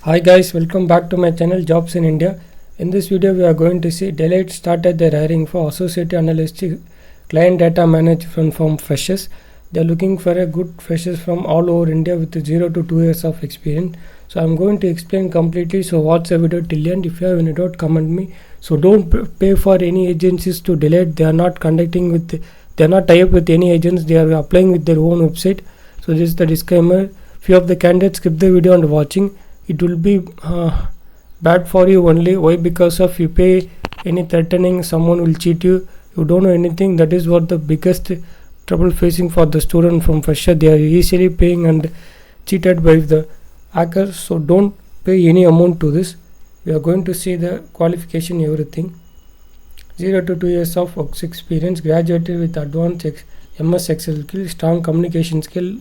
Hi guys, welcome back to my channel Jobs in India. In this video we are going to see Deloitte started their hiring for associate analyst client data management from freshers. They are looking for a good freshers from all over India with 0 to 2 years of experience. So I'm going to explain completely, so watch the video till the end. If you have any doubt, comment me. So don't pay for any agencies to Deloitte. They are not they are not tie up with any agents. They are applying with their own website. So this is the disclaimer. Few of the candidates skip the video and watching. It will be bad for you only. Why? Because of you pay any threatening, someone will cheat you. You don't know anything. That is what the biggest trouble facing for the student from fresher. They are easily paying and cheated by the hackers. So don't pay any amount to this. We are going to see the qualification, everything. 0 to 2 years of work experience, graduated with advanced MS Excel skill, strong communication skill,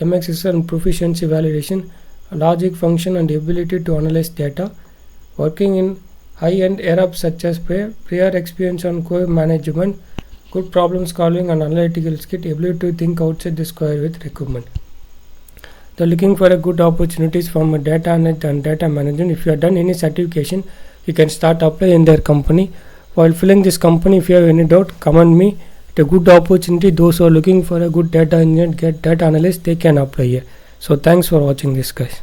MS Excel and proficiency validation, logic function and ability to analyze data, working in high-end areas such as prior experience on core management, good problem solving and analytical skill, ability to think outside the square with recruitment. They're looking for a good opportunities from a data analyst and data management. If you have done any certification, you can start applying in their company. While filling this company, if you have any doubt, comment me. It's a good opportunity. Those who are looking for a good data engineer, get data analyst, they can apply here. So thanks for watching this, guys.